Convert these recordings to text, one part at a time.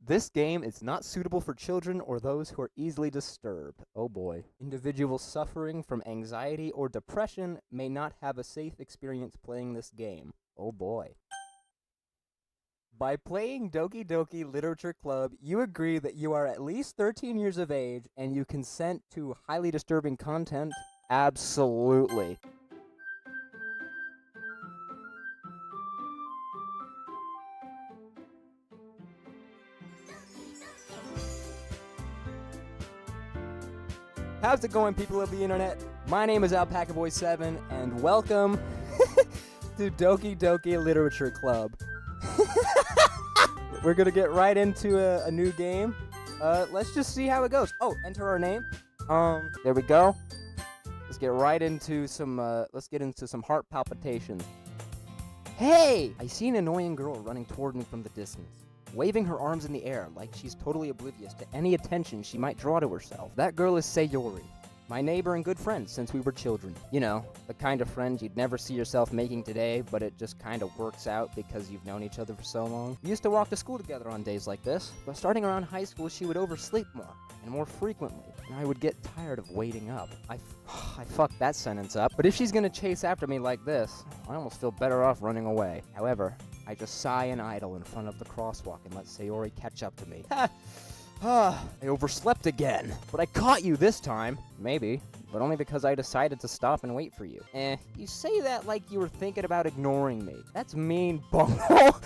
This game is not suitable for children or those who are easily disturbed. Oh boy. Individuals suffering from anxiety or depression may not have a safe experience playing this game. Oh boy. By playing Doki Doki Literature Club, you agree that you are at least 13 years of age and you consent to highly disturbing content? Absolutely. How's it going, people of the internet? My name is Alpacaboy7, and welcome to Doki Doki Literature Club. We're gonna get right into a new game. Let's just see how it goes. Oh, enter our name. There we go. Let's get right into some, some heart palpitations. Hey! I see an annoying girl running toward me from the distance, waving her arms in the air like she's totally oblivious to any attention she might draw to herself. That girl is Sayori, my neighbor and good friend since we were children. You know, the kind of friend you'd never see yourself making today, but it just kind of works out because you've known each other for so long. We used to walk to school together on days like this, but starting around high school she would oversleep more and more frequently, and I would get tired of waiting up. I fucked that sentence up, but if she's gonna chase after me like this, I almost feel better off running away. However, I just sigh and idle in front of the crosswalk and let Sayori catch up to me. I overslept again. But I caught you this time. Maybe, but only because I decided to stop and wait for you. You say that like you were thinking about ignoring me. That's mean, bunghole.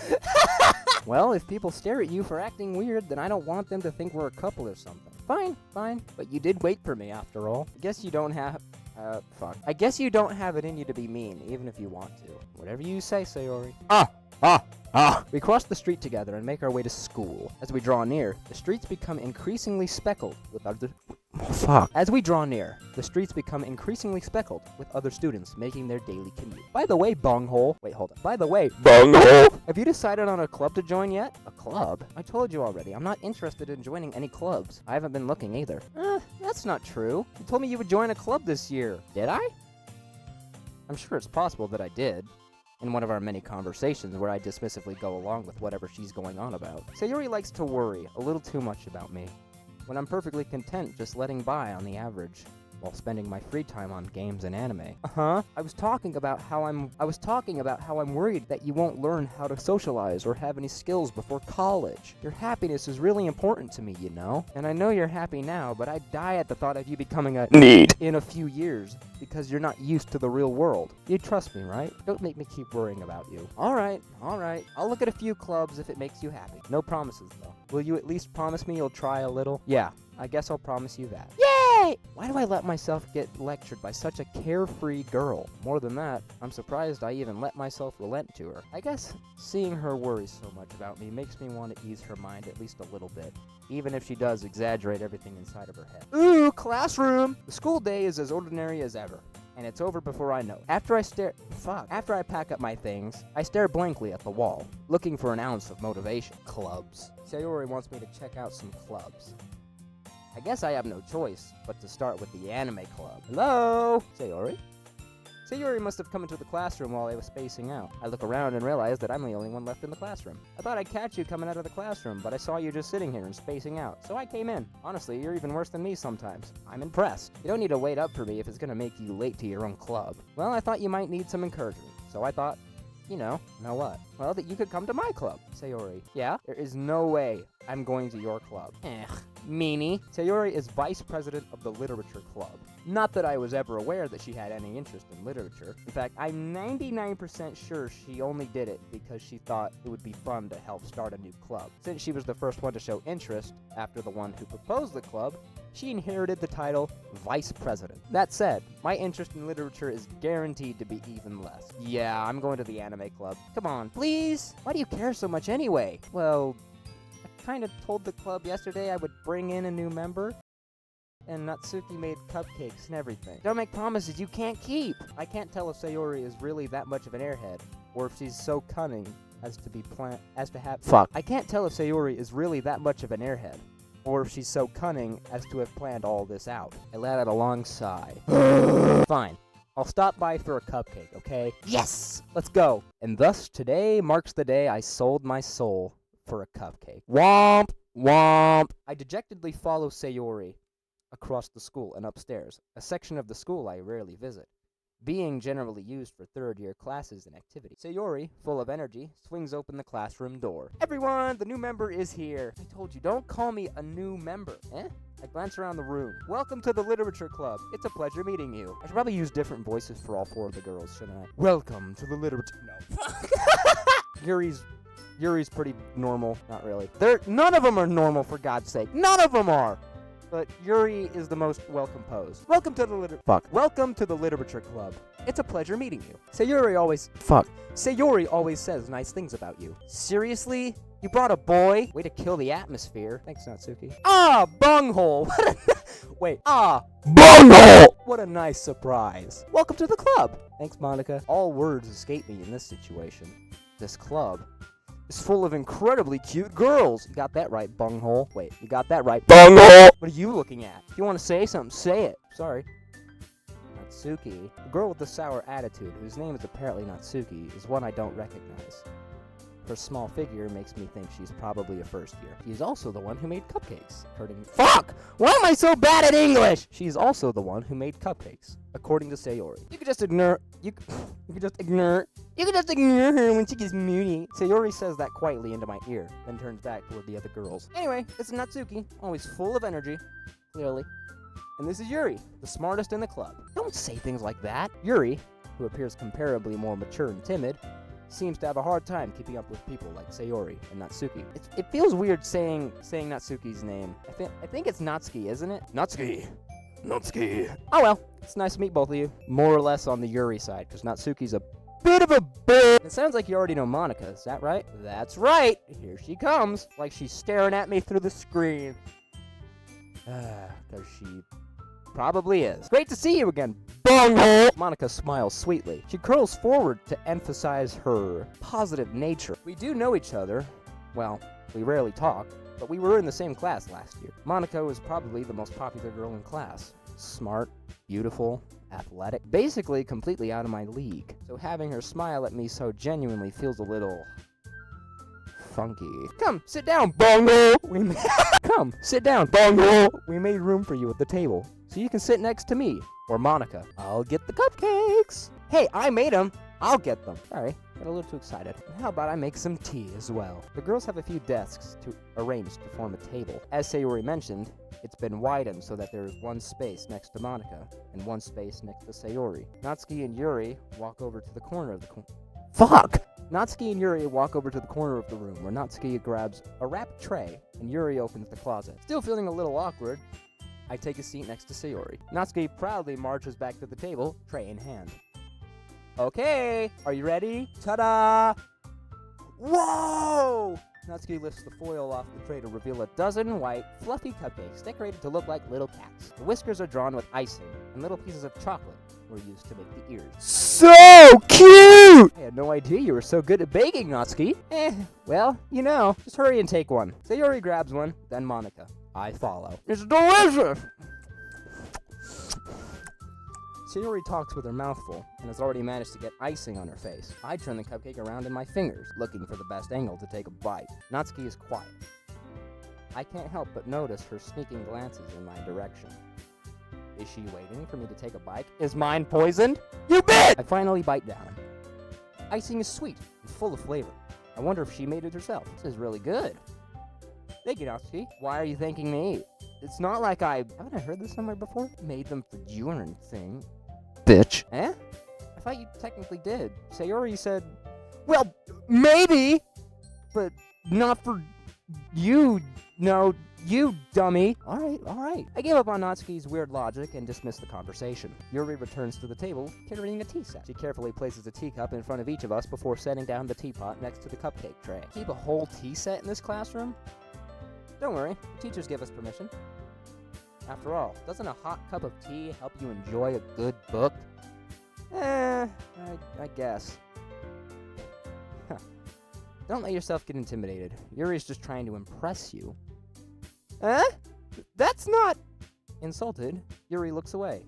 Well, if people stare at you for acting weird, then I don't want them to think we're a couple or something. Fine. But you did wait for me after all. I guess you don't have... I guess you don't have it in you to be mean, even if you want to. Whatever you say, Sayori. We cross the street together and make our way to school. As we draw near, the streets become increasingly speckled with other... As we draw near, the streets become increasingly speckled with other students making their daily commute. By the way, bunghole... Wait, hold on. By the way, bunghole! Have you decided on a club to join yet? A club? I told you already, I'm not interested in joining any clubs. I haven't been looking either. That's not true. You told me you would join a club this year. Did I? I'm sure it's possible that I did. In one of our many conversations where I dismissively go along with whatever she's going on about. Sayori likes to worry a little too much about me, when I'm perfectly content just letting by on the average, while spending my free time on games and anime. I was talking about how I'm worried that you won't learn how to socialize or have any skills before college. Your happiness is really important to me, you know? And I know you're happy now, but I'd die at the thought of you becoming a need in a few years because you're not used to the real world. You trust me, right? Don't make me keep worrying about you. Alright. I'll look at a few clubs if it makes you happy. No promises, though. Will you at least promise me you'll try a little? Yeah, I guess I'll promise you that. Yay! Why do I let myself get lectured by such a carefree girl? More than that, I'm surprised I even let myself relent to her. I guess seeing her worry so much about me makes me want to ease her mind at least a little bit, even if she does exaggerate everything inside of her head. Ooh, classroom! The school day is as ordinary as ever, and it's over before I know it. After I pack up my things, I stare blankly at the wall, looking for an ounce of motivation. Clubs. Sayori wants me to check out some clubs. I guess I have no choice but to start with the anime club. Hello? Sayori? Sayori must have come into the classroom while I was spacing out. I look around and realize that I'm the only one left in the classroom. I thought I'd catch you coming out of the classroom, but I saw you just sitting here and spacing out, so I came in. Honestly, you're even worse than me sometimes. I'm impressed. You don't need to wait up for me if it's gonna make you late to your own club. Well, I thought you might need some encouragement, so I thought, you know what? Well, that you could come to my club. Sayori. Yeah? There is no way I'm going to your club. Meanie. Sayori is vice president of the literature club. Not that I was ever aware that she had any interest in literature. In fact, I'm 99% sure she only did it because she thought it would be fun to help start a new club. Since she was the first one to show interest after the one who proposed the club, she inherited the title Vice President. That said, my interest in literature is guaranteed to be even less. Yeah, I'm going to the anime club. Come on, please? Why do you care so much anyway? Well, I kind of told the club yesterday I would bring in a new member, and Natsuki made cupcakes and everything. Don't make promises you can't keep! I can't tell if Sayori is really that much of an airhead, or if she's so cunning as to have- I can't tell if Sayori is really that much of an airhead, or if she's so cunning as to have planned all this out. I let out a long sigh. Fine. I'll stop by for a cupcake, okay? Yes! Let's go! And thus, today marks the day I sold my soul for a cupcake. Womp! Womp! I dejectedly follow Sayori across the school and upstairs, a section of the school I rarely visit, being generally used for third-year classes and activities. Sayori, full of energy, swings open the classroom door. Everyone, the new member is here. I told you, don't call me a new member. Eh? I glance around the room. Welcome to the Literature Club. It's a pleasure meeting you. I should probably use different voices for all 4 of the girls, shouldn't I? Welcome to the Literature... No. Yuri's pretty normal. Not really. None of them are normal, for God's sake. None of them are! But Yuri is the most well-composed. Welcome to the Literature Club. It's a pleasure meeting you. Sayori always says nice things about you. Seriously? You brought a boy? Way to kill the atmosphere. Thanks, Natsuki. Ah, bunghole! Bunghole! What a nice surprise. Welcome to the club. Thanks, Monika. All words escape me in this situation. This club is full of incredibly cute girls. You got that right, bunghole. Wait, you got that right, bunghole! What are you looking at? If you want to say something, say it. Sorry. Natsuki, the girl with the sour attitude, whose name is apparently Natsuki, is one I don't recognize. Her small figure makes me think she's probably a first year. She's also the one who made cupcakes. Fuck! Why am I so bad at English? She's also the one who made cupcakes, according to Sayori. You could just ignore her when she gets moody. Sayori says that quietly into my ear, then turns back toward the other girls. Anyway, it's Natsuki, always full of energy, clearly. And this is Yuri, the smartest in the club. Don't say things like that. Yuri, who appears comparably more mature and timid, seems to have a hard time keeping up with people like Sayori and Natsuki. It feels weird saying Natsuki's name. I think it's Natsuki, isn't it? Natsuki. Oh well, it's nice to meet both of you. More or less on the Yuri side, because Natsuki's a bit of a bitch. It sounds like you already know Monika, is that right? That's right. Here she comes, like she's staring at me through the screen. Because she probably is. Great to see you again, bunghole! Monika smiles sweetly. She curls forward to emphasize her positive nature. We do know each other. Well, we rarely talk, but we were in the same class last year. Monika was probably the most popular girl in class. Smart, beautiful, athletic, basically completely out of my league. So having her smile at me so genuinely feels a little funky. Come, sit down, bunghole! Come, sit down, bunghole! We made room for you at the table, so you can sit next to me, or Monika. I'll get the cupcakes! Hey, I made them! I'll get them. Sorry, got a little too excited. How about I make some tea as well? The girls have a few desks arranged to form a table. As Sayori mentioned, it's been widened so that there is one space next to Monika, and one space next to Sayori. Natsuki and Yuri walk over to the corner of the Natsuki and Yuri walk over to the corner of the room, where Natsuki grabs a wrapped tray, and Yuri opens the closet. Still feeling a little awkward, I take a seat next to Sayori. Natsuki proudly marches back to the table, tray in hand. Okay, are you ready? Ta-da! Whoa! Natsuki lifts the foil off the tray to reveal a dozen white, fluffy cupcakes decorated to look like little cats. The whiskers are drawn with icing, and little pieces of chocolate were used to make the ears. So cute! I had no idea you were so good at baking, Natsuki. Well, you know, just hurry and take one. Sayori grabs one, then Monika. I follow. It's delicious! Sayori talks with her mouth full, and has already managed to get icing on her face. I turn the cupcake around in my fingers, looking for the best angle to take a bite. Natsuki is quiet. I can't help but notice her sneaking glances in my direction. Is she waiting for me to take a bite? Is mine poisoned? You bitch! I finally bite down. Icing is sweet and full of flavor. I wonder if she made it herself. This is really good. Thank you, Natsuki. Why are you thanking me? It's not like haven't I heard this somewhere before? Made them for you or anything. Bitch. Eh? I thought you technically did. Sayori said, well, maybe, but not for you. No, you dummy. All right. I gave up on Natsuki's weird logic and dismissed the conversation. Yuri returns to the table, carrying a tea set. She carefully places a teacup in front of each of us before setting down the teapot next to the cupcake tray. Keep a whole tea set in this classroom? Don't worry, the teachers give us permission. After all, doesn't a hot cup of tea help you enjoy a good book? I guess. Huh. Don't let yourself get intimidated. Yuri's just trying to impress you. That's not... Insulted, Yuri looks away.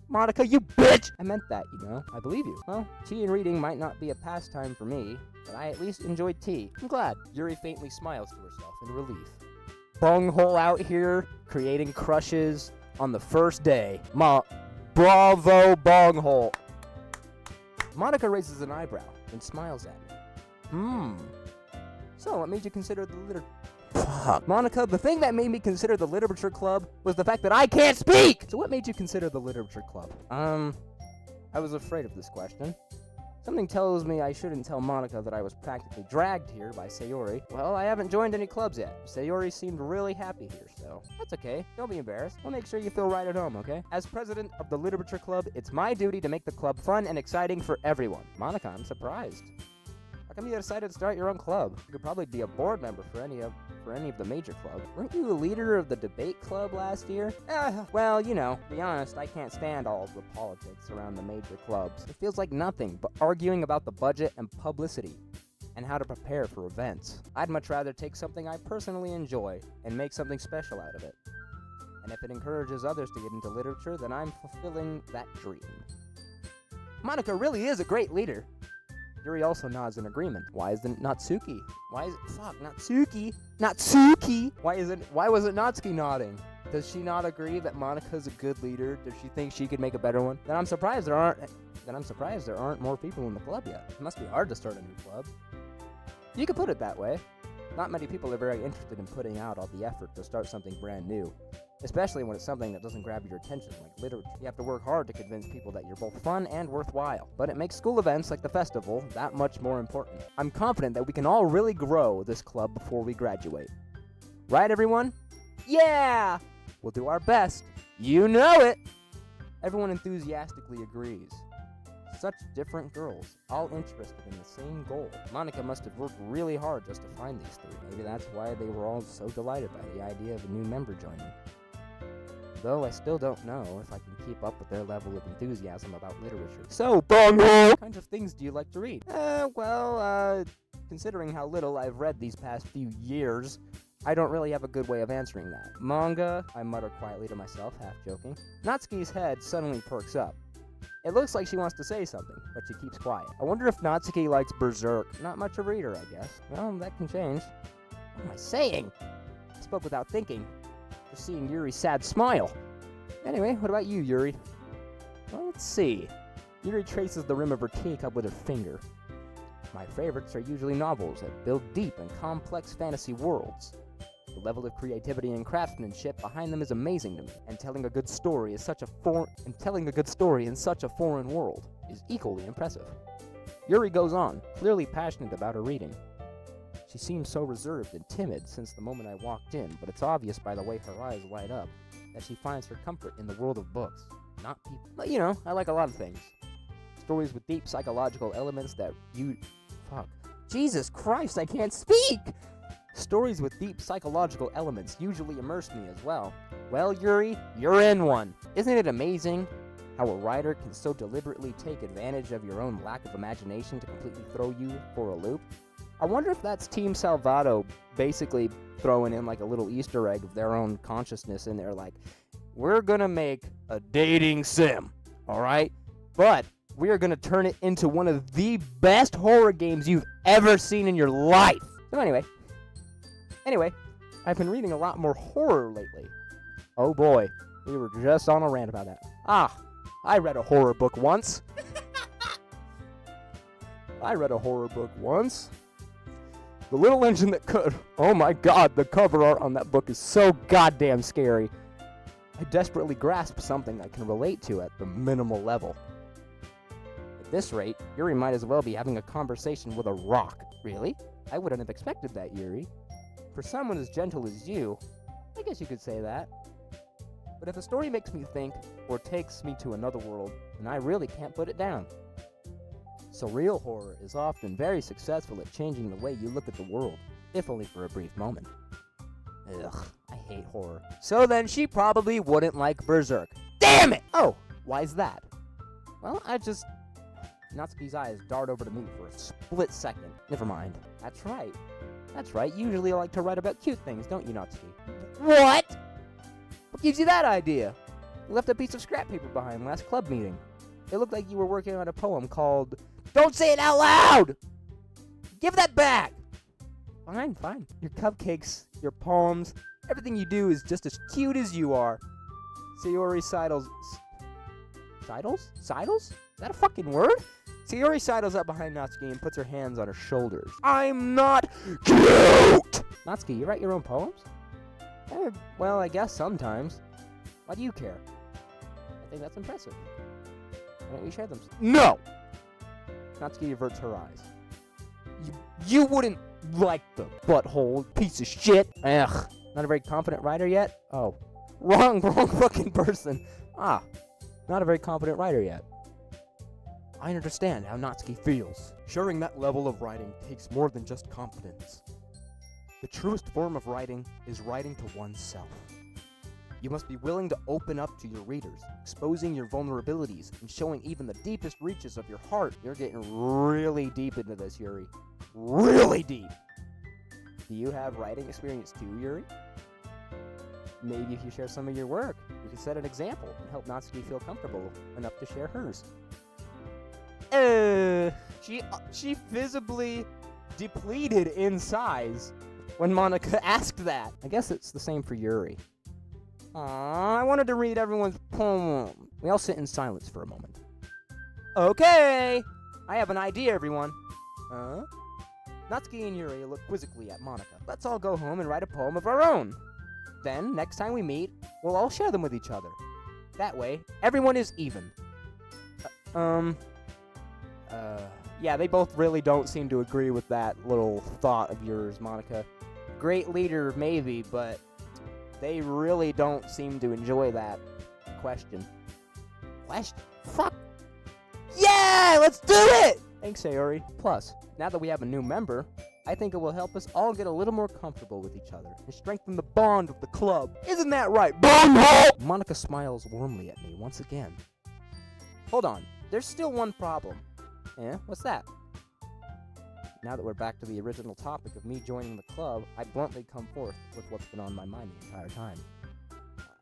Monika, you bitch! I meant that, you know. I believe you. Well, tea and reading might not be a pastime for me, but I at least enjoyed tea. I'm glad. Yuri faintly smiles to herself in relief. bunghole out here creating crushes on the first day. Bravo, bunghole. Monika raises an eyebrow and smiles at me. So, what made you consider the literature? Fuck. Monika, the thing that made me consider the literature club was the fact that I can't speak! So what made you consider the literature club? I was afraid of this question. Something tells me I shouldn't tell Monika that I was practically dragged here by Sayori. Well, I haven't joined any clubs yet. Sayori seemed really happy here, so that's okay. Don't be embarrassed. We'll make sure you feel right at home, okay? As president of the literature club, it's my duty to make the club fun and exciting for everyone. Monika, I'm surprised. How come you decided to start your own club? You could probably be a board member for any of the major clubs. Weren't you a leader of the debate club last year? Well, you know, to be honest, I can't stand all of the politics around the major clubs. It feels like nothing but arguing about the budget and publicity and how to prepare for events. I'd much rather take something I personally enjoy and make something special out of it. And if it encourages others to get into literature, then I'm fulfilling that dream. Monika really is a great leader. Yuri also nods in agreement. Why isn't Natsuki? Natsuki? Why wasn't Natsuki nodding? Does she not agree that Monika's a good leader? Does she think she could make a better one? Then I'm surprised there aren't more people in the club yet. It must be hard to start a new club. You could put it that way. Not many people are very interested in putting out all the effort to start something brand new. Especially when it's something that doesn't grab your attention, like literature. You have to work hard to convince people that you're both fun and worthwhile. But it makes school events like the festival that much more important. I'm confident that we can all really grow this club before we graduate. Right, everyone? Yeah! We'll do our best. You know it! Everyone enthusiastically agrees. Such different girls, all interested in the same goal. Monika must have worked really hard just to find these three. Maybe that's why they were all so delighted by the idea of a new member joining. Though I still don't know if I can keep up with their level of enthusiasm about literature. So, bunghole! What kinds of things do you like to read? Considering how little I've read these past few years, I don't really have a good way of answering that. Manga, I mutter quietly to myself, half joking. Natsuki's head suddenly perks up. It looks like she wants to say something, but she keeps quiet. I wonder if Natsuki likes Berserk. Not much a reader, I guess. Well, that can change. What am I saying? I spoke without thinking. Just seeing Yuri's sad smile. Anyway, what about you, Yuri? Well, let's see. Yuri traces the rim of her teacup with her finger. My favorites are usually novels that build deep and complex fantasy worlds. The level of creativity and craftsmanship behind them is amazing to me, and telling a good story in such a foreign world is equally impressive. Yuri goes on, clearly passionate about her reading. She seems so reserved and timid since the moment I walked in, but it's obvious by the way her eyes light up that she finds her comfort in the world of books, not people. But you know, I like a lot of things. Stories with deep psychological elements that Jesus Christ, I can't speak! Stories with deep psychological elements usually immerse me as well. Well, Yuri, you're in one. Isn't it amazing how a writer can so deliberately take advantage of your own lack of imagination to completely throw you for a loop? I wonder if that's Team Salvato basically throwing in like a little Easter egg of their own consciousness in there, like, we're gonna make a dating sim, alright? But we're gonna turn it into one of the best horror games you've ever seen in your life. So Anyway, I've been reading a lot more horror lately. Oh boy, we were just on a rant about that. I read a horror book once. The Little Engine That Could. Oh my god, the cover art on that book is so goddamn scary. I desperately grasp something I can relate to at the minimal level. At this rate, Yuri might as well be having a conversation with a rock. Really? I wouldn't have expected that, Yuri. For someone as gentle as you, I guess you could say that. But if a story makes me think, or takes me to another world, then I really can't put it down. Surreal horror is often very successful at changing the way you look at the world, if only for a brief moment. Ugh, I hate horror. So then she probably wouldn't like Berserk. Damn it! Oh, why's that? Well, Natsuki's eyes dart over to me for a split second. Never mind. That's right. Usually I like to write about cute things, don't you, Natsuki? What? What gives you that idea? You left a piece of scrap paper behind last club meeting. It looked like you were working on a poem called... Don't say it out loud! Give that back! Fine. Your cupcakes, your poems, Everything you do is just as cute as you are. Sayori sidles... Sidles? Sidles? Is that a fucking word? Sayori sidles up behind Natsuki and puts her hands on her shoulders. I'm not cute! Natsuki, you write your own poems? Well, I guess sometimes. Why do you care? I think that's impressive. Why don't you share them? No! Natsuki averts her eyes. You wouldn't like the butthole piece of shit. Ugh. Not a very confident writer yet? Oh. Wrong fucking person. Not a very confident writer yet. I understand how Natsuki feels. Sharing that level of writing takes more than just confidence. The truest form of writing is writing to oneself. You must be willing to open up to your readers, exposing your vulnerabilities and showing even the deepest reaches of your heart. You're getting really deep into this, Yuri. Really deep. Do you have writing experience too, Yuri? Maybe if you share some of your work, you can set an example and help Natsuki feel comfortable enough to share hers. She visibly depleted in size when Monika asked that. I guess it's the same for Yuri. I wanted to read everyone's poem. We all sit in silence for a moment. Okay, I have an idea, everyone. Natsuki and Yuri look quizzically at Monika. Let's all go home and write a poem of our own. Then, next time we meet, we'll all share them with each other. That way, everyone is even. Yeah, they both really don't seem to agree with that little thought of yours, Monika. Great leader, maybe, but they really don't seem to enjoy that question. Question? Fuck! Yeah! Let's do it! Thanks, Sayori. Plus, now that we have a new member, I think it will help us all get a little more comfortable with each other and strengthen the bond of the club. Isn't that right, bunghole? Monika smiles warmly at me once again. Hold on, there's still one problem. What's that? Now that we're back to the original topic of me joining the club, I bluntly come forth with what's been on my mind the entire time.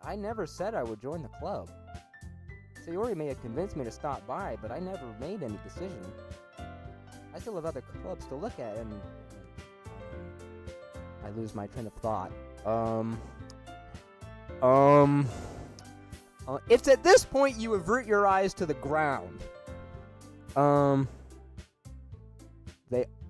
I never said I would join the club. Sayori may have convinced me to stop by, but I never made any decision. I still have other clubs to look at, and I lose my train of thought. It's at this point you avert your eyes to the ground.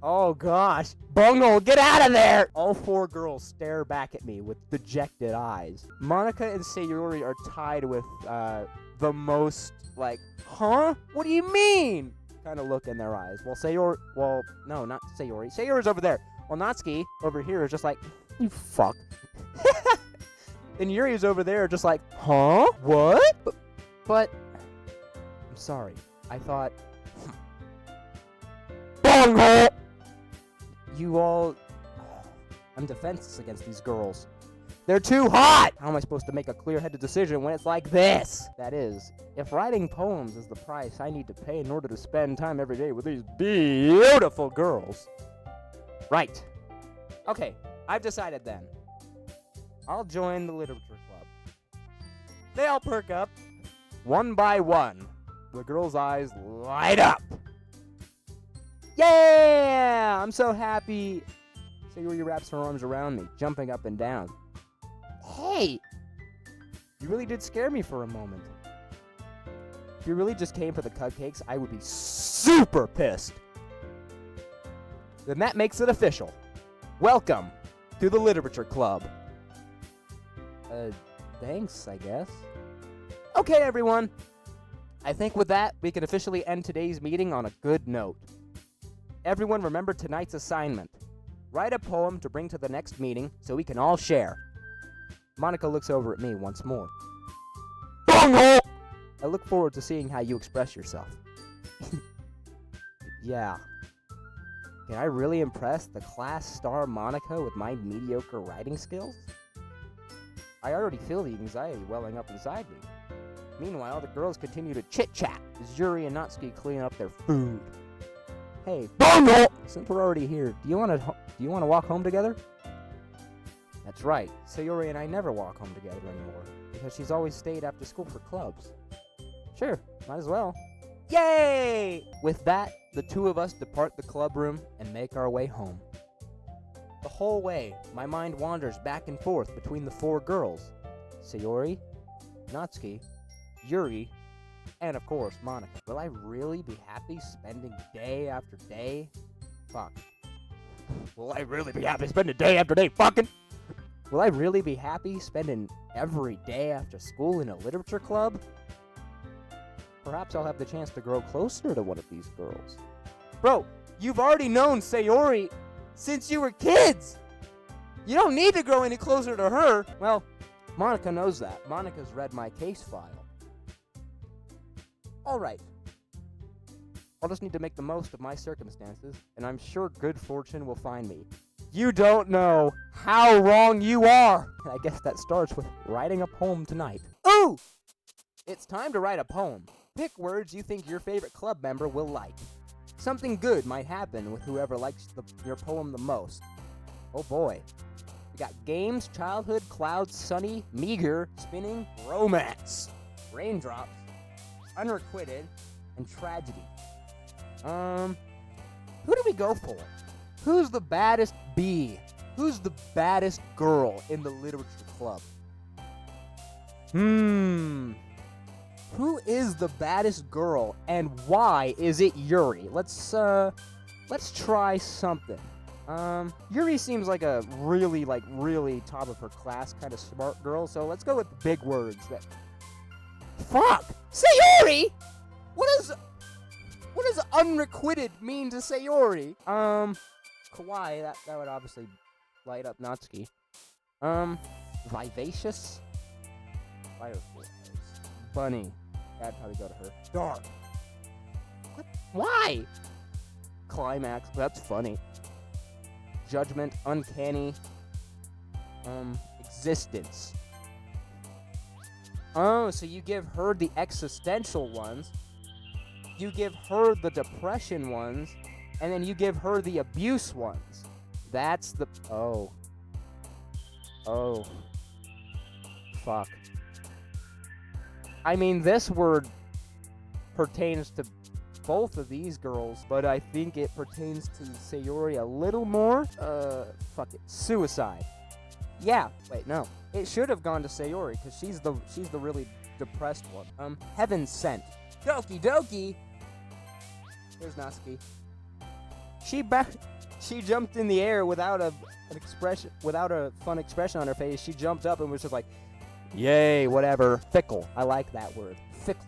Oh gosh. Bunghole, get out of there! All four girls stare back at me with dejected eyes. Monika and Sayori are tied with, the most, like, huh? What do you mean? Kind of look in their eyes. No, not Sayori. Sayori's over there. Well, Natsuki over here is just like, you fuck. And Yuri's over there just like, huh? What? But I'm sorry. I thought, bunghole! You all... I'm defenseless against these girls. They're too hot! How am I supposed to make a clear-headed decision when it's like this? That is, if writing poems is the price I need to pay in order to spend time every day with these beautiful girls. Right. Okay, I've decided then. I'll join the literature club. They all perk up. One by one. The girls' eyes light up. Yeah! I'm so happy. Sayori wraps her arms around me, jumping up and down. Hey! You really did scare me for a moment. If you really just came for the cupcakes, I would be super pissed. Then that makes it official. Welcome to the Literature Club. Thanks, I guess. Okay, everyone. I think with that, we can officially end today's meeting on a good note. Everyone remember tonight's assignment. Write a poem to bring to the next meeting so we can all share. Monika looks over at me once more. Bunghole! I look forward to seeing how you express yourself. Yeah. Can I really impress the class star Monika with my mediocre writing skills? I already feel the anxiety welling up inside me. Meanwhile, the girls continue to chit-chat as Yuri and Natsuki clean up their food. Hey, bunghole! Since we're already here, do you want to walk home together? That's right. Sayori and I never walk home together anymore because she's always stayed after school for clubs. Sure, might as well. Yay! With that, the two of us depart the club room and make our way home. The whole way, my mind wanders back and forth between the 4 girls. Sayori, Natsuki, Yuri, and of course, Monika. Will I really be happy spending day after day? Fuck. Will I really be happy spending day after day fucking? Will I really be happy spending every day after school in a literature club? Perhaps I'll have the chance to grow closer to one of these girls. Bro, you've already known Sayori since you were kids! You don't need to grow any closer to her! Well, Monika knows that. Monika's read my case file. Alright. I'll just need to make the most of my circumstances, and I'm sure good fortune will find me. You don't know how wrong you are! I guess that starts with writing a poem tonight. Ooh! It's time to write a poem. Pick words you think your favorite club member will like. Something good might happen with whoever likes your poem the most. Oh boy. We got games, childhood, clouds, sunny, meager, spinning, romance, raindrops, unrequited, and tragedy. Who do we go for? Who's the baddest bee? Who's the baddest girl in the literature club? Who is the baddest girl, and why is it Yuri? Let's try something. Yuri seems like a really top of her class kind of smart girl, so let's go with big words. Fuck! Sayori! What does unrequited mean to Sayori? Kawaii, that would obviously light up Natsuki. Vivacious? Fireflies. Bunny. That'd probably go to her. Dark. What? Why? Climax. That's funny. Judgment. Uncanny. Existence. Oh, so you give her the existential ones. You give her the depression ones. And then you give her the abuse ones. That's the... Oh. Oh. Fuck. I mean, this word pertains to both of these girls, but I think it pertains to Sayori a little more. Fuck it. Suicide. Yeah. Wait, no. It should have gone to Sayori, because she's the really depressed one. Heaven Sent. Doki Doki! Here's Natsuki. She jumped in the air without a fun expression on her face. She jumped up and was just like, yay, whatever. Fickle. I like that word. Fickle.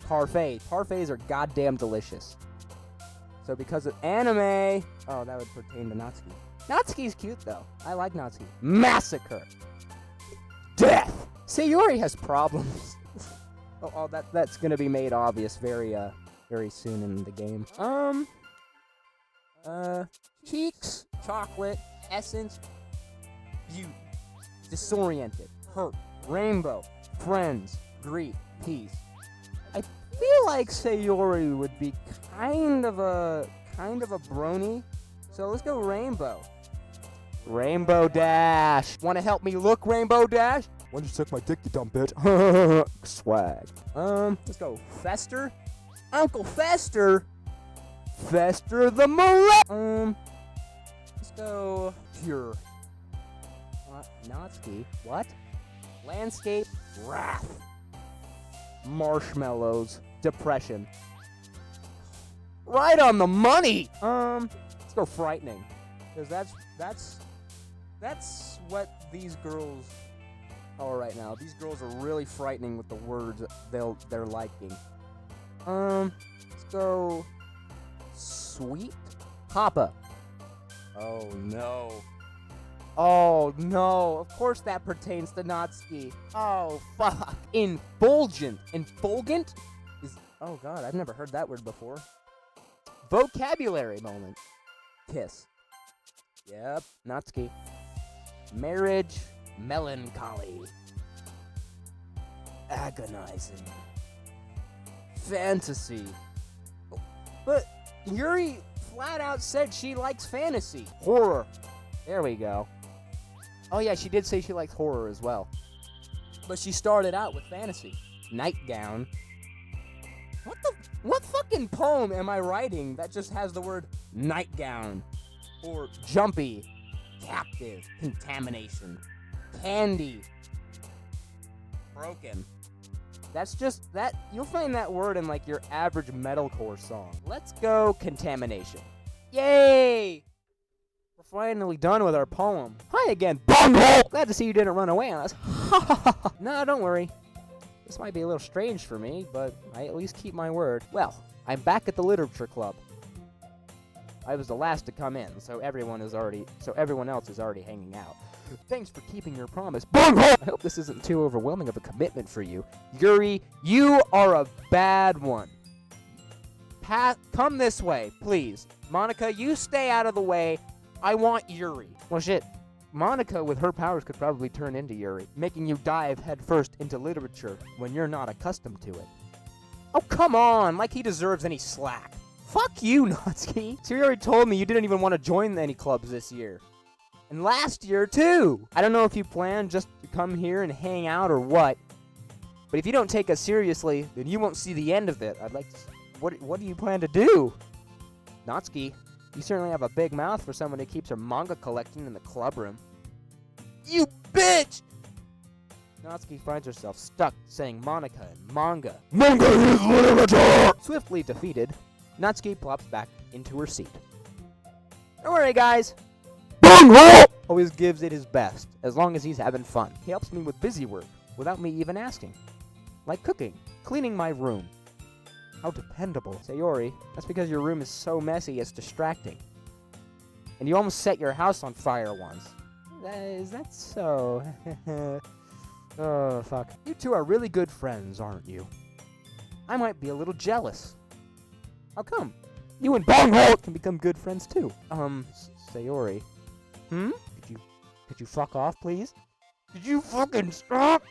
Parfait. Parfaits are goddamn delicious. So because of anime... Oh, that would pertain to Natsuki. Natsuki's cute, though. I like Natsuki. Massacre. Death. Sayori has problems. That's gonna be made obvious very soon in the game. Cheeks, chocolate, essence, beauty, disoriented, hurt, rainbow, friends, grief, peace. I feel like Sayori would be kind of a brony, so let's go rainbow. Rainbow Dash. Want to help me look, Rainbow Dash? Why don't you suck my dick, you dumb bitch? Swag. Let's go Fester. Uncle Fester. Fester the Molest. Let's go Pure. Natsuki. What? Landscape. Wrath. Marshmallows. Depression. Right on the money. Let's go Frightening. Because that's what these girls are right now. These girls are really frightening with the words they're liking. Let's go Sweet Papa. Oh no. Oh no. Of course that pertains to Natsuki. Oh fuck. Infulgent. Infulgent is... Oh god, I've never heard that word before. Vocabulary moment. Kiss. Yep, Natsuki. Marriage. Melancholy. Agonizing. Fantasy. But Yuri flat out said she likes fantasy. Horror. There we go. Oh yeah, she did say she likes horror as well. But she started out with fantasy. Nightgown. What fucking poem am I writing that just has the word nightgown? Or jumpy? captive, contamination, candy, broken. That's just that. You'll find that word in like your average metalcore song. Let's go contamination. Yay! We're finally done with our poem. Hi again, bunghole! Glad to see you didn't run away on us. No, don't worry. This might be a little strange for me, but I at least keep my word. Well, I'm back at the literature club. I was the last to come in, so everyone else is already hanging out. Thanks for keeping your promise. Bunghole! I hope this isn't too overwhelming of a commitment for you. Yuri, you are a bad one. Come this way, please. Monika, you stay out of the way. I want Yuri. Well, shit. Monika, with her powers, could probably turn into Yuri, making you dive headfirst into literature when you're not accustomed to it. Oh, come on, like he deserves any slack. Fuck you, Natsuki. Sayori told me you didn't even want to join any clubs this year. And last year, too. I don't know if you plan just to come here and hang out or what, but if you don't take us seriously, then you won't see the end of it. I'd like to... What do you plan to do? Natsuki, you certainly have a big mouth for someone who keeps her manga collection in the club room. You bitch! Natsuki finds herself stuck saying Monika and manga. Manga is literature! Swiftly defeated, Natsuki plops back into her seat. Don't worry, guys. Always gives it his best, as long as he's having fun. He helps me with busy work, without me even asking. Like cooking, cleaning my room. How dependable. Sayori, that's because your room is so messy it's distracting. And you almost set your house on fire once. Is that so? Oh, fuck. You two are really good friends, aren't you? I might be a little jealous. How come? You and Bunghole can become good friends too. Sayori. Could you fuck off, please? Could you fucking stop?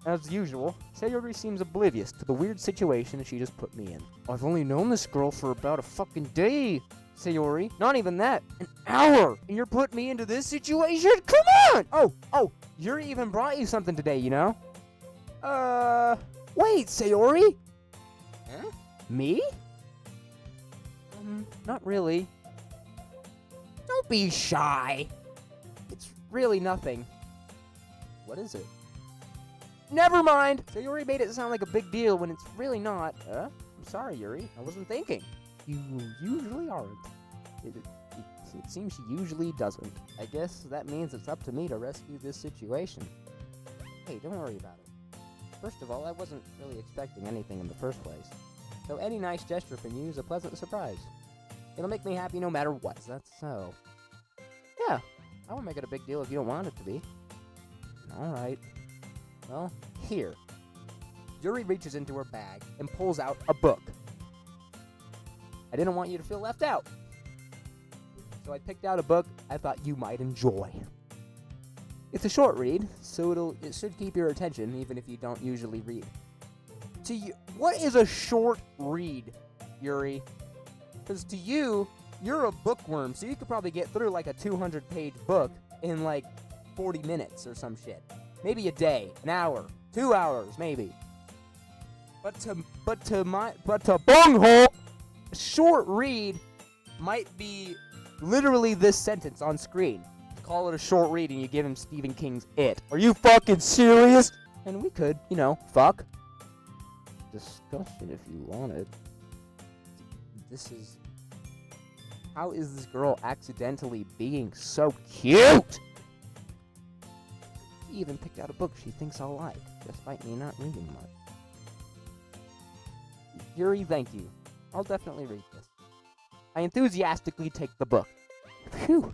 As usual, Sayori seems oblivious to the weird situation she just put me in. I've only known this girl for about a fucking day, Sayori. Not even that. An hour! And you're putting me into this situation? Come on! Oh, Yuri even brought you something today, you know? Wait, Sayori? Huh? Me? Not really. Don't be shy. It's really nothing. What is it? Never mind! Sayori made it sound like a big deal when it's really not. I'm sorry, Yuri. I wasn't thinking. You usually aren't. It seems she usually doesn't. I guess that means it's up to me to rescue this situation. Hey, don't worry about it. First of all, I wasn't really expecting anything in the first place. So any nice gesture from you is a pleasant surprise. It'll make me happy no matter what. That's so. Yeah, I won't make it a big deal if you don't want it to be. Alright. Well, here. Yuri reaches into her bag and pulls out a book. I didn't want you to feel left out. So I picked out a book I thought you might enjoy. It's a short read, so it should keep your attention even if you don't usually read. To you, what is a short read, Yuri? Because to you, you're a bookworm, so you could probably get through like a 200-page book in like 40 minutes or some shit. Maybe a day, an hour, 2 hours, maybe. But to Bunghole, a short read might be literally this sentence on screen. Call it a short read and you give him Stephen King's It. Are you fucking serious? And we could, fuck. Discussion if you wanted. How is this girl accidentally being so cute? She even picked out a book she thinks I'll like, despite me not reading much. Yuri, thank you. I'll definitely read this. I enthusiastically take the book. Phew.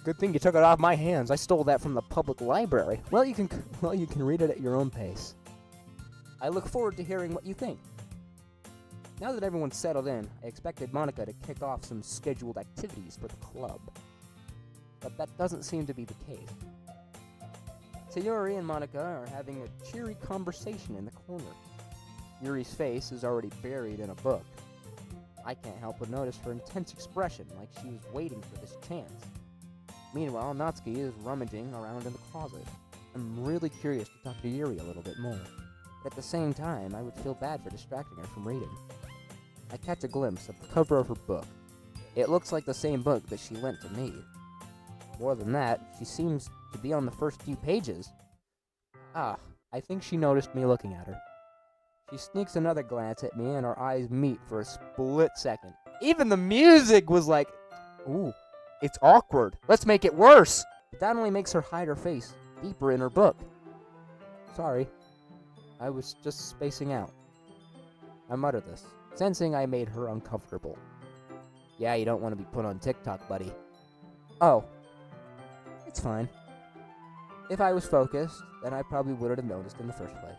Good thing you took it off my hands. I stole that from the public library. Well, you can read it at your own pace. I look forward to hearing what you think. Now that everyone's settled in, I expected Monika to kick off some scheduled activities for the club. But that doesn't seem to be the case. Sayori and Monika are having a cheery conversation in the corner. Yuri's face is already buried in a book. I can't help but notice her intense expression, like she was waiting for this chance. Meanwhile, Natsuki is rummaging around in the closet. I'm really curious to talk to Yuri a little bit more. But at the same time, I would feel bad for distracting her from reading. I catch a glimpse of the cover of her book. It looks like the same book that she lent to me. More than that, she seems to be on the first few pages. Ah, I think she noticed me looking at her. She sneaks another glance at me and our eyes meet for a split second. Even the music was like, ooh, it's awkward. Let's make it worse. But that only makes her hide her face deeper in her book. Sorry, I was just spacing out. I mutter this, sensing I made her uncomfortable. Yeah, you don't want to be put on TikTok, buddy. Oh, it's fine. If I was focused, then I probably would have noticed in the first place.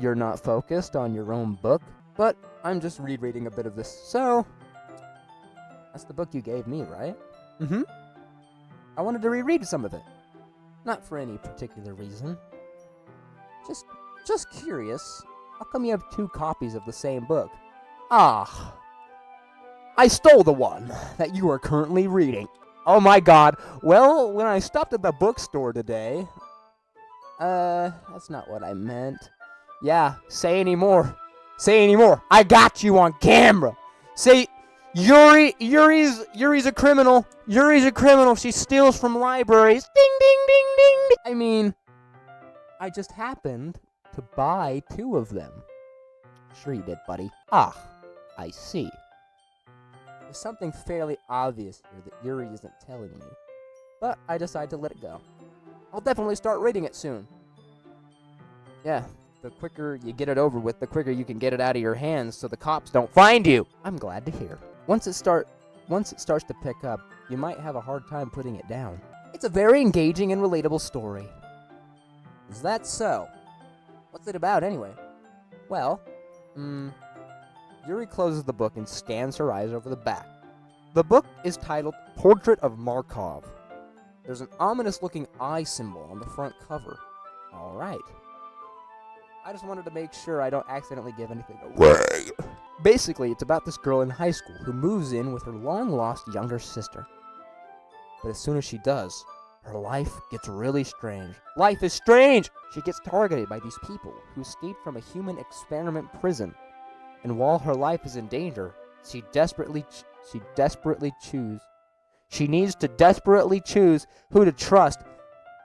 You're not focused on your own book, but I'm just rereading a bit of this, so... That's the book you gave me, right? Mm-hmm. I wanted to reread some of it. Not for any particular reason. Just curious. How come you have 2 copies of the same book? Ah. I stole the one that you are currently reading. Oh my god. Well, when I stopped at the bookstore today... that's not what I meant. Yeah, say any more. Say any more. I got you on camera. Say... Yuri's a criminal. Yuri's a criminal. She steals from libraries. Ding, ding, ding, ding, ding. I mean, I just happened to buy 2 of them. Sure you did, buddy. Ah, I see. There's something fairly obvious here that Yuri isn't telling me, but I decide to let it go. I'll definitely start reading it soon. Yeah, the quicker you get it over with, the quicker you can get it out of your hands so the cops don't find you. I'm glad to hear. Once it starts to pick up, you might have a hard time putting it down. It's a very engaging and relatable story. Is that so? What's it about anyway? Well, Yuri closes the book and scans her eyes over the back. The book is titled Portrait of Markov. There's an ominous-looking eye symbol on the front cover. Alright. I just wanted to make sure I don't accidentally give anything away. Basically, it's about this girl in high school who moves in with her long-lost younger sister. But as soon as she does, her life gets really strange. Life is strange! She gets targeted by these people who escaped from a human experiment prison. And while her life is in danger, she needs to desperately choose who to trust.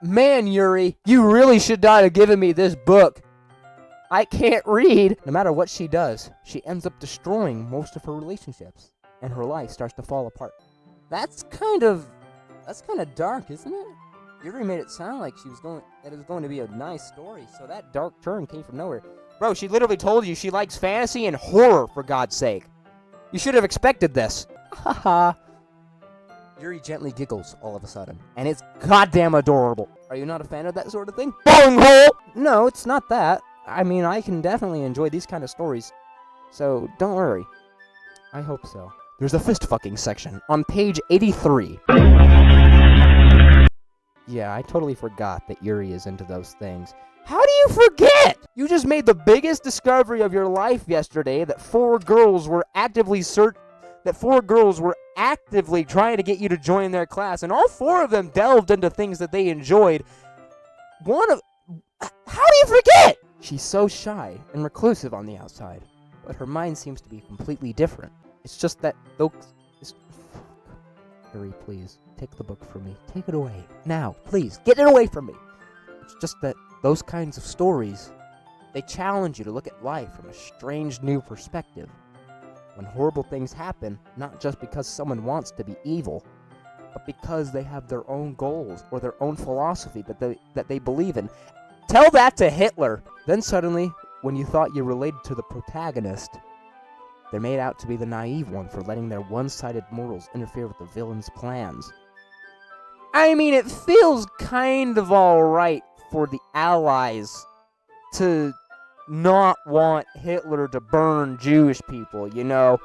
Man, Yuri, you really should not have given me this book. I can't read. No matter what she does, she ends up destroying most of her relationships, and her life starts to fall apart. That's kind of dark, isn't it? Yuri made it sound like it was going to be a nice story, so that dark turn came from nowhere. Bro, she literally told you she likes fantasy and horror, for God's sake. You should have expected this. Haha. Yuri gently giggles all of a sudden, and it's goddamn adorable. Are you not a fan of that sort of thing? Bunghole! No, it's not that. I mean, I can definitely enjoy these kind of stories, so don't worry. I hope so. There's a fist-fucking section on page 83. Yeah, I totally forgot that Yuri is into those things. How do you forget? You just made the biggest discovery of your life yesterday that 4 girls were actively trying to get you to join their class, and all 4 of them delved into things that they enjoyed. How do you forget? She's so shy and reclusive on the outside, but her mind seems to be completely different. It's just that Yuri, please, take the book from me. Take it away. Now, please, get it away from me. It's just that those kinds of stories, they challenge you to look at life from a strange new perspective. When horrible things happen, not just because someone wants to be evil, but because they have their own goals or their own philosophy that they believe in. Tell that to Hitler! Then suddenly, when you thought you related to the protagonist, they're made out to be the naive one for letting their one-sided morals interfere with the villain's plans. I mean, it feels kind of alright for the Allies to not want Hitler to burn Jewish people, you know?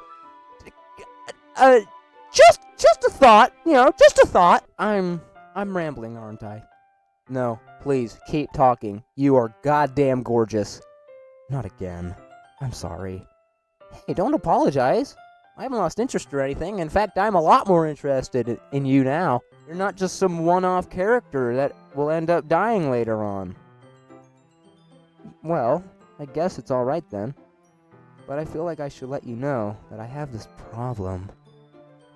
Just a thought, just a thought. I'm rambling, aren't I? No, please, keep talking. You are goddamn gorgeous. Not again. I'm sorry. Hey, don't apologize. I haven't lost interest or anything. In fact, I'm a lot more interested in you now. You're not just some one-off character that will end up dying later on. Well, I guess it's alright then. But I feel like I should let you know that I have this problem.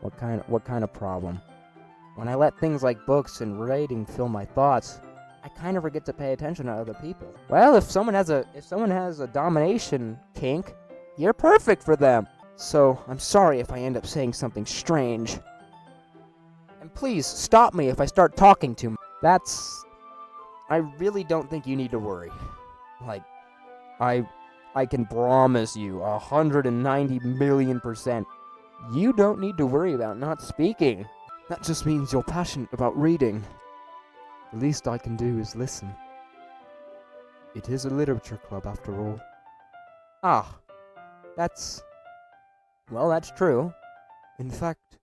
What kind of problem? When I let things like books and writing fill my thoughts, I kind of forget to pay attention to other people. Well, if someone has a domination kink, you're perfect for them. So, I'm sorry if I end up saying something strange. And please, stop me if I start talking too much. I really don't think you need to worry. Like, I can promise you 190 million%. You don't need to worry about not speaking. That just means you're passionate about reading. The least I can do is listen. It is a literature club after all. Ah, that's true. In fact,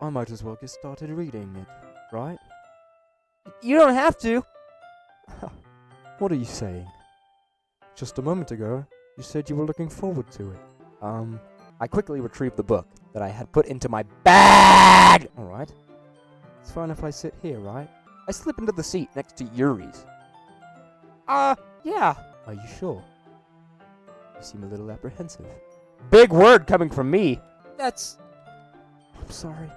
I might as well get started reading it, right? You don't have to. What are you saying? Just a moment ago, you said you were looking forward to it. I quickly retrieved the book that I had put into my bag! Alright. It's fine if I sit here, right? I slip into the seat next to Yuri's. Yeah. Are you sure? You seem a little apprehensive. Big word coming from me! I'm sorry.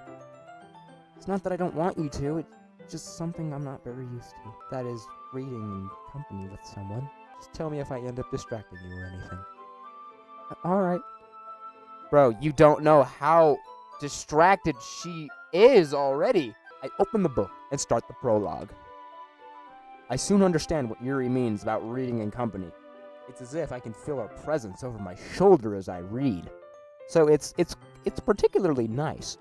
It's not that I don't want you to, it's just something I'm not very used to. That is, reading in company with someone. Just tell me if I end up distracting you or anything. Alright. Bro, you don't know how distracted she is already. I open the book and start the prologue. I soon understand what Yuri means about reading in company. It's as if I can feel her presence over my shoulder as I read. So it's particularly nice.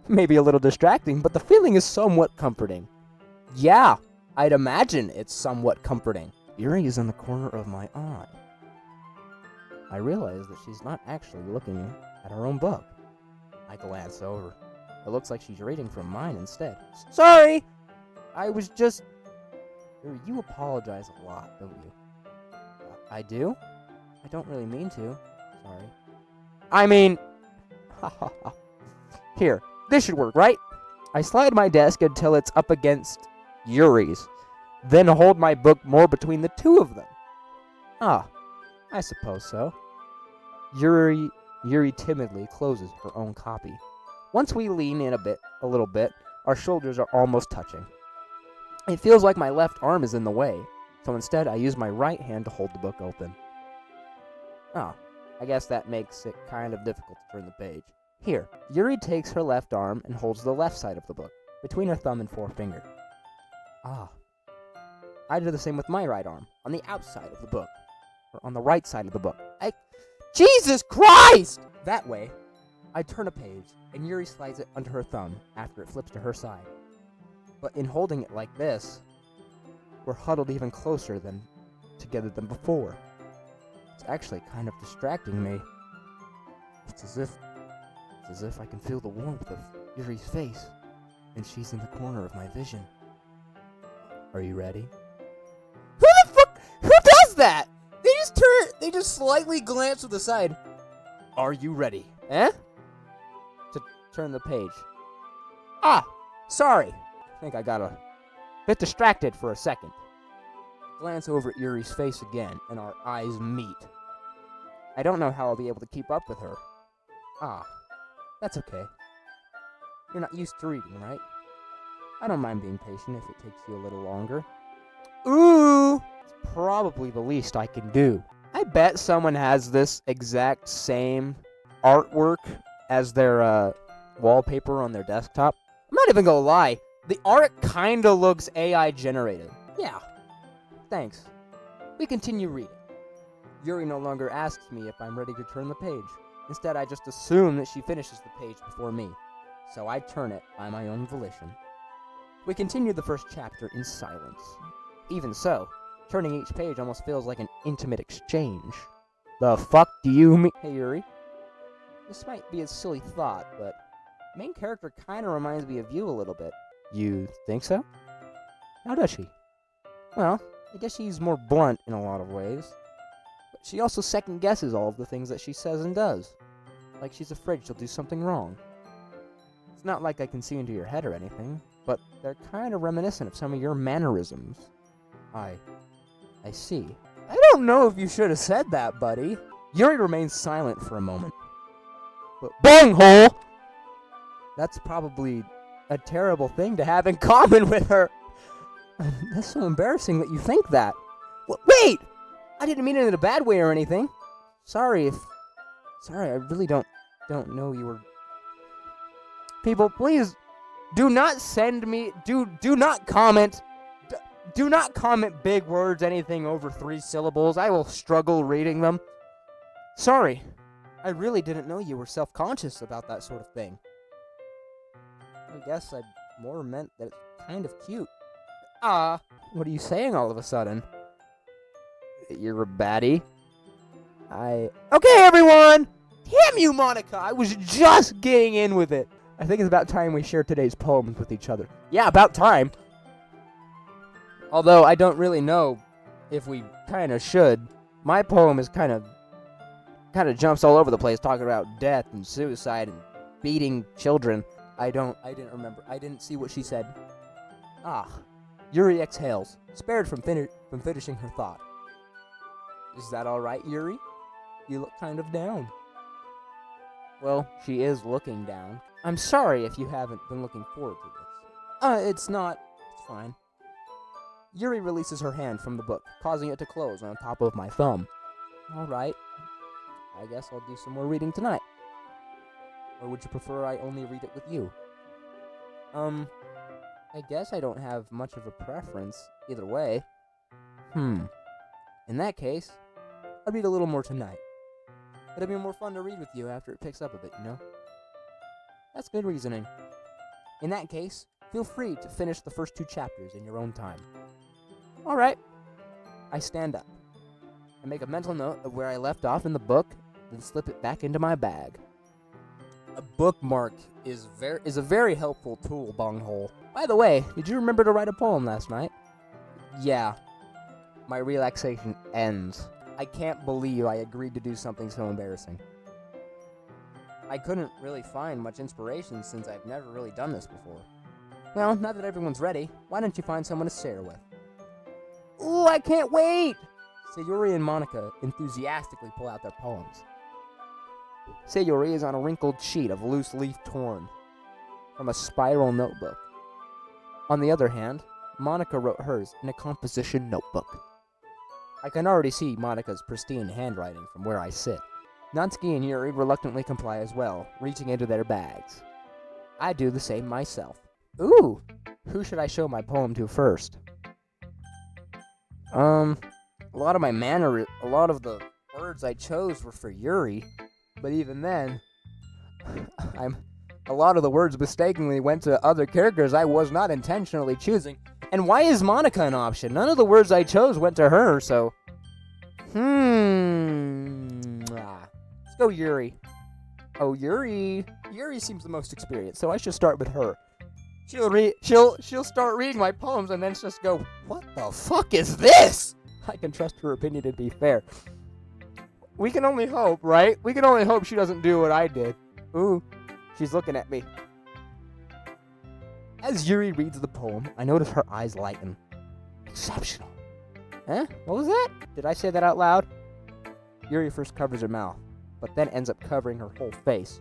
Maybe a little distracting, but the feeling is somewhat comforting. Yeah, I'd imagine it's somewhat comforting. Yuri is in the corner of my eye. I realize that she's not actually looking at her own book. I glance over. It looks like she's reading from mine instead. Sorry! I was just... You apologize a lot, don't you? I do? I don't really mean to. Sorry. I mean... Here, this should work, right? I slide my desk until it's up against Yuri's, then hold my book more between the two of them. Ah, I suppose so. Yuri timidly closes her own copy. Once we lean in a little bit, our shoulders are almost touching. It feels like my left arm is in the way, so instead I use my right hand to hold the book open. Ah, I guess that makes it kind of difficult to turn the page. Here, Yuri takes her left arm and holds the left side of the book, between her thumb and forefinger. Ah. I do the same with my right arm, on the outside of the book, or on the right side of the book. Jesus Christ! That way, I turn a page, and Yuri slides it under her thumb after it flips to her side. But in holding it like this, we're huddled even closer together than before. It's actually kind of distracting me. It's as if I can feel the warmth of Yuri's face, and she's in the corner of my vision. Are you ready? Who the fuck? Who does that? They just slightly glance to the side. Are you ready? Eh? To turn the page. Ah, sorry. I think I got a bit distracted for a second. Glance over at Yuri's face again, and our eyes meet. I don't know how I'll be able to keep up with her. Ah, that's okay. You're not used to reading, right? I don't mind being patient if it takes you a little longer. Ooh! It's probably the least I can do. I bet someone has this exact same artwork as their wallpaper on their desktop. I'm not even gonna lie. The art kinda looks AI generated. Yeah. Thanks. We continue reading. Yuri no longer asks me if I'm ready to turn the page. Instead, I just assume that she finishes the page before me. So I turn it by my own volition. We continue the first chapter in silence. Even so, turning each page almost feels like an intimate exchange. The fuck do you mean? Hey Yuri. This might be a silly thought, but the main character kinda reminds me of you a little bit. You think so? How does she? Well, I guess she's more blunt in a lot of ways. But she also second guesses all of the things that she says and does. Like she's afraid she'll do something wrong. It's not like I can see into your head or anything, but they're kind of reminiscent of some of your mannerisms. I see. I don't know if you should have said that, buddy. Yuri remains silent for a moment. Bunghole! That's probably a terrible thing to have in common with her. That's so embarrassing that you think that. Wait! I didn't mean it in a bad way or anything. Sorry, I really don't know you were... People, please, do not send me... Do not comment... Do not comment big words, anything over 3 syllables. I will struggle reading them. Sorry. I really didn't know you were self-conscious about that sort of thing. I guess I more meant that it's kind of cute. What are you saying all of a sudden? You're a baddie? Okay, everyone! Damn you, Monika! I was just getting in with it. I think it's about time we share today's poems with each other. Yeah, about time. Although I don't really know if we kind of should. My poem is kind of jumps all over the place, talking about death and suicide and beating children. I didn't remember. I didn't see what she said. Yuri exhales, spared from finishing her thought. Is that all right, Yuri? You look kind of down. Well, she is looking down. I'm sorry if you haven't been looking forward to this. It's not. It's fine. Yuri releases her hand from the book, causing it to close on top of my thumb. All right. I guess I'll do some more reading tonight. Or would you prefer I only read it with you? I guess I don't have much of a preference either way. In that case, I'll read a little more tonight. It'll be more fun to read with you after it picks up a bit, you know? That's good reasoning. In that case, feel free to finish the first 2 chapters in your own time. All right. I stand up. I make a mental note of where I left off in the book, then slip it back into my bag. A bookmark is a very helpful tool, Bunghole. By the way, did you remember to write a poem last night? Yeah. My relaxation ends. I can't believe I agreed to do something so embarrassing. I couldn't really find much inspiration since I've never really done this before. Well, now that everyone's ready, why don't you find someone to share with? Ooh, I can't wait! Sayori and Monika enthusiastically pull out their poems. Sayori is on a wrinkled sheet of loose leaf torn from a spiral notebook. On the other hand, Monika wrote hers in a composition notebook. I can already see Monika's pristine handwriting from where I sit. Natsuki and Yuri reluctantly comply as well, reaching into their bags. I do the same myself. Ooh! Who should I show my poem to first? A lot of the words I chose were for Yuri, but even then, a lot of the words mistakenly went to other characters I was not intentionally choosing. And why is Monika an option? None of the words I chose went to her, so... Let's go Yuri. Oh, Yuri. Yuri seems the most experienced, so I should start with her. She'll start reading my poems and then just go, what the fuck is this? I can trust her opinion to be fair. We can only hope, right? We can only hope she doesn't do what I did. Ooh, she's looking at me. As Yuri reads the poem, I notice her eyes lighten. Exceptional. Huh? What was that? Did I say that out loud? Yuri first covers her mouth, but then ends up covering her whole face.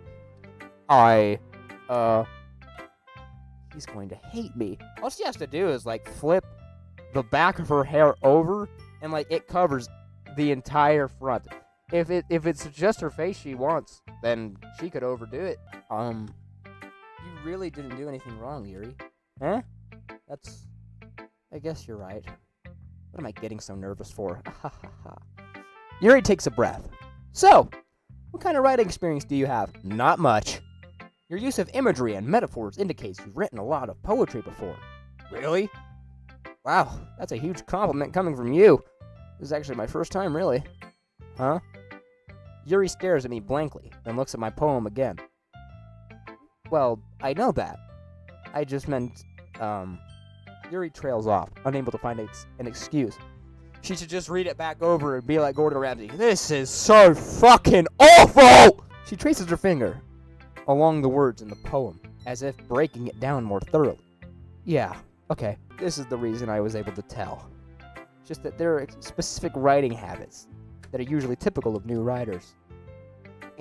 He's going to hate me. All she has to do is, flip the back of her hair over, and, it covers the entire front. If it's just her face she wants, then she could overdo it. You really didn't do anything wrong, Yuri. Huh? I guess you're right. What am I getting so nervous for? Yuri takes a breath. So, what kind of writing experience do you have? Not much. Your use of imagery and metaphors indicates you've written a lot of poetry before. Really? Wow, that's a huge compliment coming from you. This is actually my first time, really. Huh? Yuri stares at me blankly, then looks at my poem again. Well, I know that. I just meant, Yuri trails off, unable to find an excuse. She should just read it back over and be like Gordon Ramsay. This is so fucking awful! She traces her finger along the words in the poem, as if breaking it down more thoroughly. Yeah, okay, this is the reason I was able to tell. Just that there are specific writing habits that are usually typical of new writers.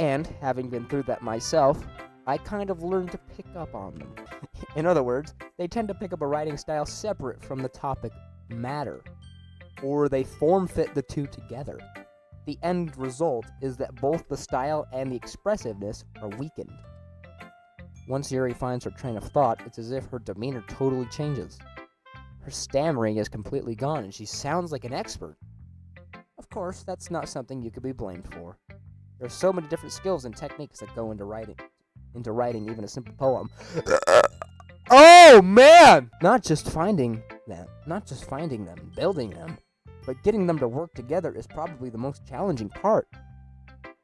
And, having been through that myself, I kind of learned to pick up on them. In other words, they tend to pick up a writing style separate from the topic matter, or they form-fit the two together. The end result is that both the style and the expressiveness are weakened. Once Yuri finds her train of thought, it's as if her demeanor totally changes. Her stammering is completely gone, and she sounds like an expert. Of course, that's not something you could be blamed for. There are so many different skills and techniques that go into writing even a simple poem. Oh, man! Not just finding them, and building them, but getting them to work together is probably the most challenging part.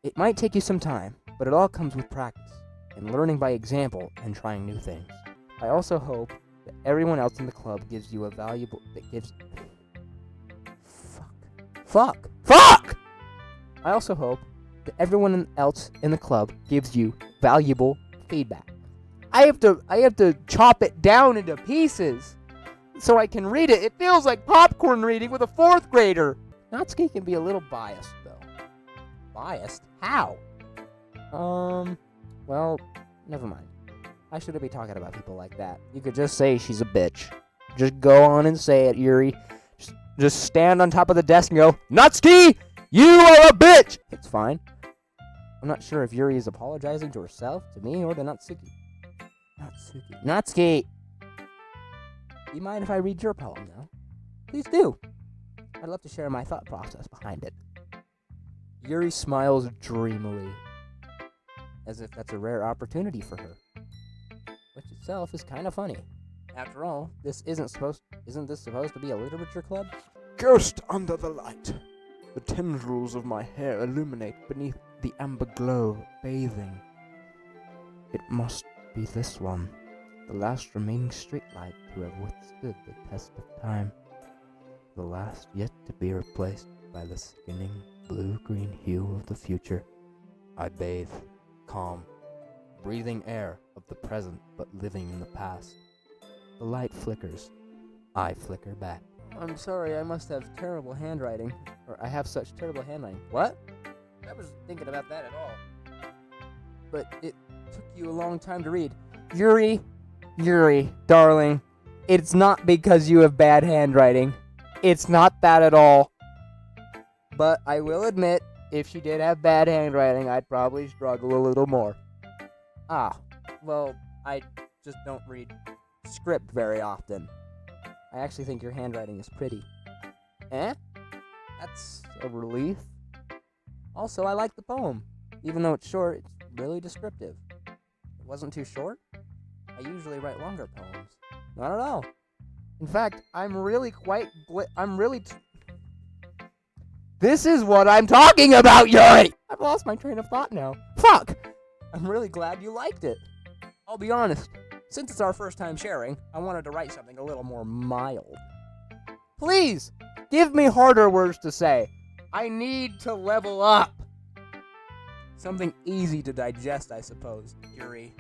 It might take you some time, but it all comes with practice, and learning by example, and trying new things. I also hope that everyone else in the club gives you a valuable... Fuck! I also hope that everyone else in the club gives you valuable feedback. I have to chop it down into pieces so I can read it. It feels like popcorn reading with a 4th grader. Natsuki can be a little biased, though. Biased? How? Well, never mind. I shouldn't be talking about people like that. You could just say she's a bitch. Just go on and say it, Yuri. Just stand on top of the desk and go, Natsuki, you are a bitch! It's fine. I'm not sure if Yuri is apologizing to herself, to me, or to Natsuki. Natsuki! Do you mind if I read your poem now? Please do. I'd love to share my thought process behind it. Yuri smiles dreamily, as if that's a rare opportunity for her, which itself is kind of funny. After all, isn't this supposed to be a literature club? Ghost under the light. The tendrils of my hair illuminate beneath the amber glow, bathing. It must be this one, the last remaining streetlight to have withstood the test of time. The last yet to be replaced by the sickening blue-green hue of the future. I bathe, calm, breathing air of the present but living in the past. The light flickers. I flicker back. I'm sorry, I must have terrible handwriting. Or I have such terrible handwriting. What? I wasn't thinking about that at all. But it took you a long time to read. Yuri, darling, it's not because you have bad handwriting. It's not that at all. But I will admit, if she did have bad handwriting, I'd probably struggle a little more. Well, I just don't read script very often. I actually think your handwriting is pretty. That's a relief. Also, I like the poem. Even though it's short, it's really descriptive. It wasn't too short. I usually write longer poems. Not at all. In fact, This is what I'm talking about, Yuri! I've lost my train of thought now. Fuck! I'm really glad you liked it. I'll be honest. Since it's our first time sharing, I wanted to write something a little more mild. Please, give me harder words to say. I need to level up. Something easy to digest, I suppose. Yuri,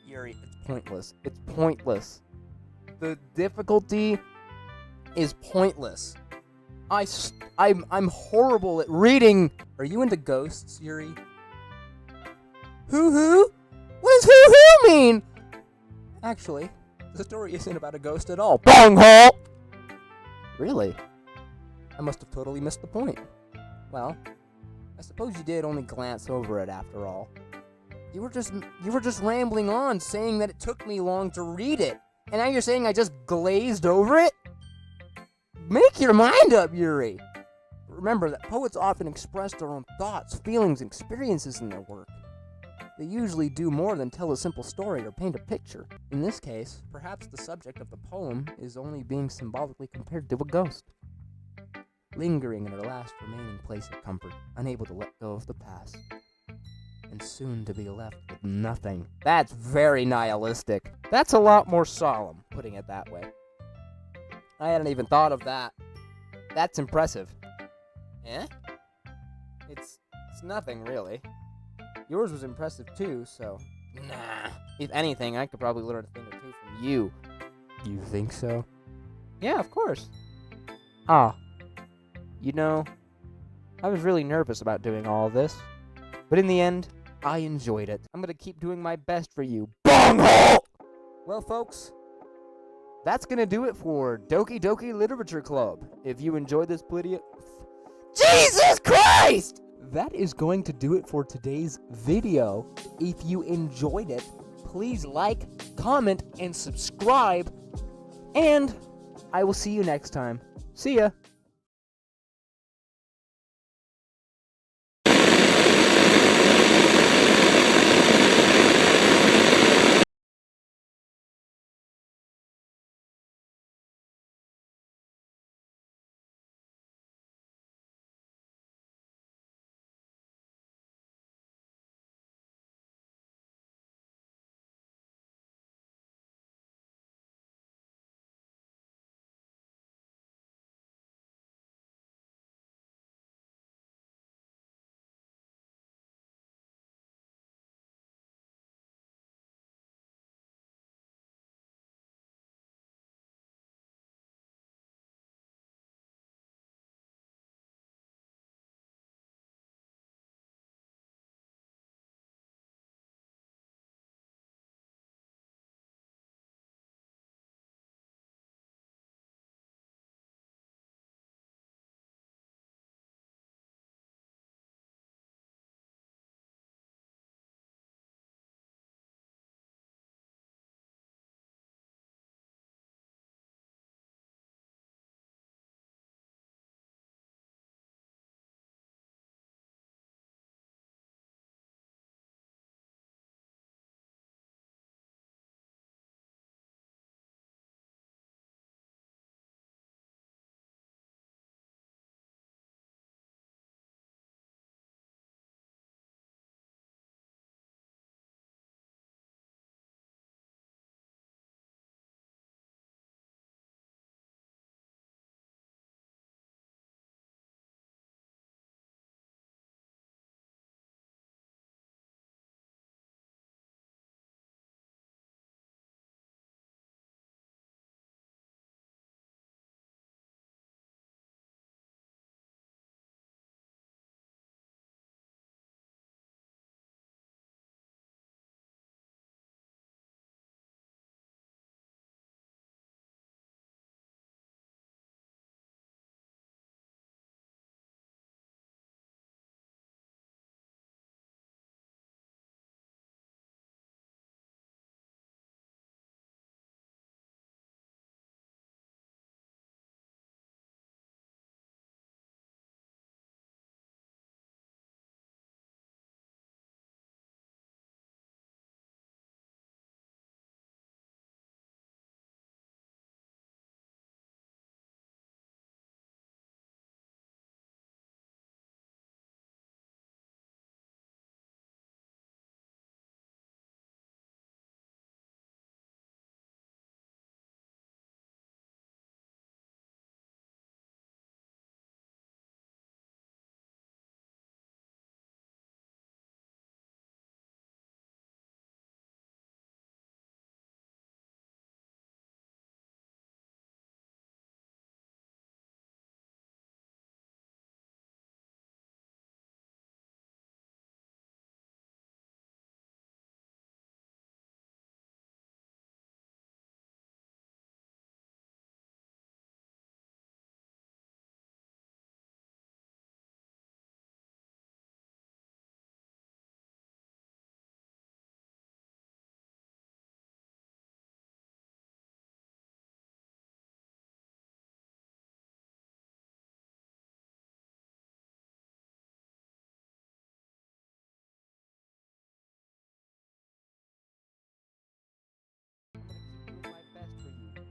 it's pointless. It's pointless. The difficulty is pointless. I'm horrible at reading. Are you into ghosts, Yuri? Hoo-hoo? What does hoo-hoo mean? Actually, the story isn't about a ghost at all. Bonghole! Really? I must have totally missed the point. Well, I suppose you did only glance over it after all. You were just rambling on, saying that it took me long to read it. And now you're saying I just glazed over it? Make your mind up, Yuri! Remember that poets often express their own thoughts, feelings, and experiences in their work. They usually do more than tell a simple story or paint a picture. In this case, perhaps the subject of the poem is only being symbolically compared to a ghost, lingering in her last remaining place of comfort, unable to let go of the past, and soon to be left with nothing. That's very nihilistic. That's a lot more solemn, putting it that way. I hadn't even thought of that. That's impressive. It's nothing, really. Yours was impressive too, so... Nah. If anything, I could probably learn a thing or two from you. You think so? Yeah, of course. You know, I was really nervous about doing all this. But in the end, I enjoyed it. I'm gonna keep doing my best for you. Bonghole! Well, folks, that's gonna do it for Doki Doki Literature Club. If you enjoyed this video... Jesus Christ! That is going to do it for today's video. If you enjoyed it, please like, comment, and subscribe. And I will see you next time. See ya!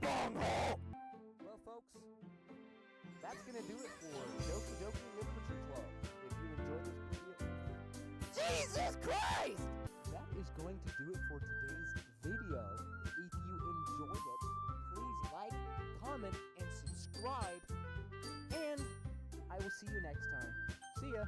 Bonghole! Well, folks, that's gonna do it for Doki Doki Literature Club. If you enjoyed this video... Jesus Christ! That is going to do it for today's video. If you enjoyed it, please like, comment, and subscribe. And I will see you next time. See ya!